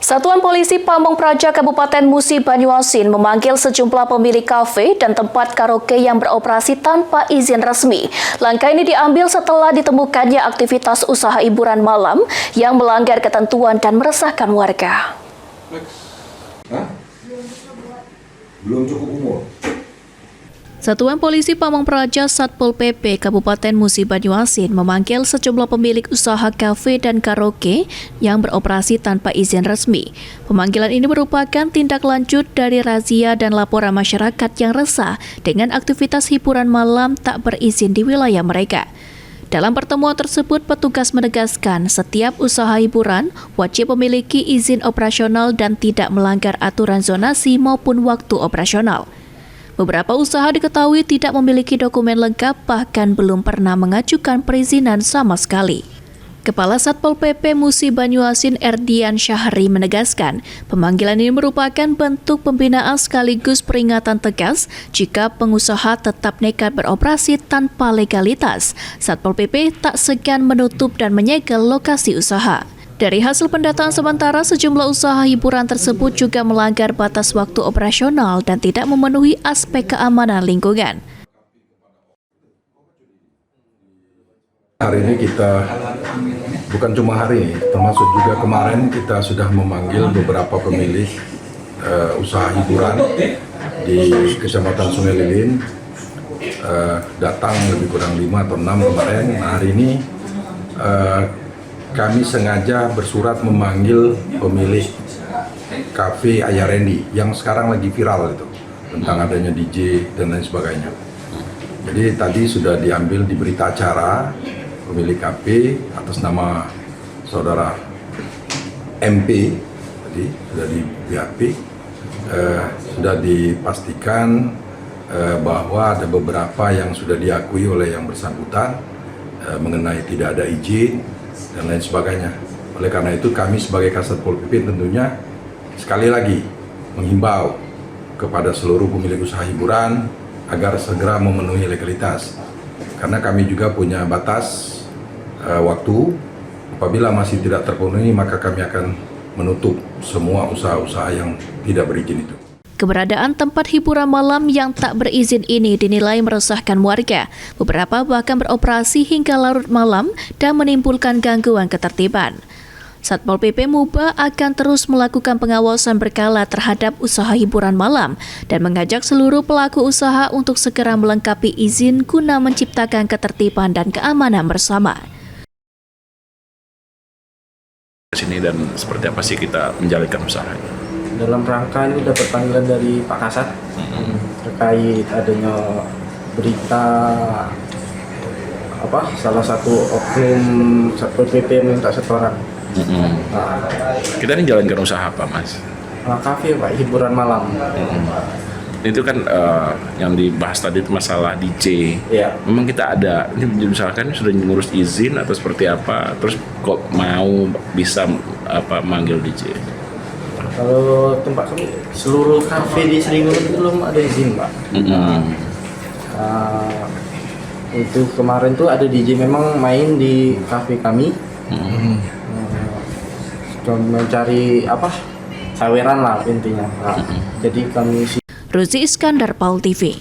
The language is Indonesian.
Satuan Polisi Pamong Praja Kabupaten Musi Banyuasin memanggil sejumlah pemilik kafe dan tempat karaoke yang beroperasi tanpa izin resmi. Langkah ini diambil setelah ditemukannya aktivitas usaha hiburan malam yang melanggar ketentuan dan meresahkan warga. Belum cukup umur. Satuan Polisi Pamong Praja Satpol PP Kabupaten Musi Banyuasin memanggil sejumlah pemilik usaha kafe dan karaoke yang beroperasi tanpa izin resmi. Pemanggilan ini merupakan tindak lanjut dari razia dan laporan masyarakat yang resah dengan aktivitas hiburan malam tak berizin di wilayah mereka. Dalam pertemuan tersebut, petugas menegaskan setiap usaha hiburan wajib memiliki izin operasional dan tidak melanggar aturan zonasi maupun waktu operasional. Beberapa usaha diketahui tidak memiliki dokumen lengkap, bahkan belum pernah mengajukan perizinan sama sekali. Kepala Satpol PP Musi Banyuasin Erdian Syahri menegaskan, pemanggilan ini merupakan bentuk pembinaan sekaligus peringatan tegas jika pengusaha tetap nekat beroperasi tanpa legalitas. Satpol PP tak segan menutup dan menyegel lokasi usaha. Dari hasil pendataan sementara, sejumlah usaha hiburan tersebut juga melanggar batas waktu operasional dan tidak memenuhi aspek keamanan lingkungan. Hari ini kita, bukan cuma hari ini, termasuk juga kemarin kita sudah memanggil beberapa pemilik usaha hiburan di Kecamatan Sungai Lilin, datang lebih kurang 5 atau 6 kemarin. Nah, hari ini kami sengaja bersurat memanggil pemilik kafe Ayah Randy yang sekarang lagi viral itu tentang adanya DJ dan lain sebagainya. Jadi tadi sudah diambil di berita acara pemilik kafe atas nama saudara MP, tadi sudah di BAP, sudah dipastikan bahwa ada beberapa yang sudah diakui oleh yang bersangkutan mengenai tidak ada izin dan lain sebagainya. Oleh karena itu kami sebagai Kasatpol PP tentunya sekali lagi menghimbau kepada seluruh pemilik usaha hiburan agar segera memenuhi legalitas. Karena kami juga punya batas waktu, apabila masih tidak terpenuhi maka kami akan menutup semua usaha-usaha yang tidak berizin itu. Keberadaan tempat hiburan malam yang tak berizin ini dinilai meresahkan warga. Beberapa bahkan beroperasi hingga larut malam dan menimbulkan gangguan ketertiban. Satpol PP Muba akan terus melakukan pengawasan berkala terhadap usaha hiburan malam dan mengajak seluruh pelaku usaha untuk segera melengkapi izin guna menciptakan ketertiban dan keamanan bersama. Sini dan seperti apa sih kita menjalankan usahanya? Dalam rangka ini dapat panggilan dari Pak Kasat terkait adanya berita salah satu oknum Satpol PP minta setoran. Kita ini jalankan usaha apa, Mas? Kafe Pak, hiburan malam. Itu kan yang dibahas tadi itu masalah DJ. Ya. Memang kita ada, ini misalkan sudah ngurus izin atau seperti apa, terus kok mau bisa manggil DJ? Kalau tempat kami seluruh kafe di Seringunung belum ada izin Pak. Untuk kemarin tuh ada DJ memang main di kafe kami. Mencari saweran lah intinya. Jadi kami Ruzi Iskandar, Paul TV.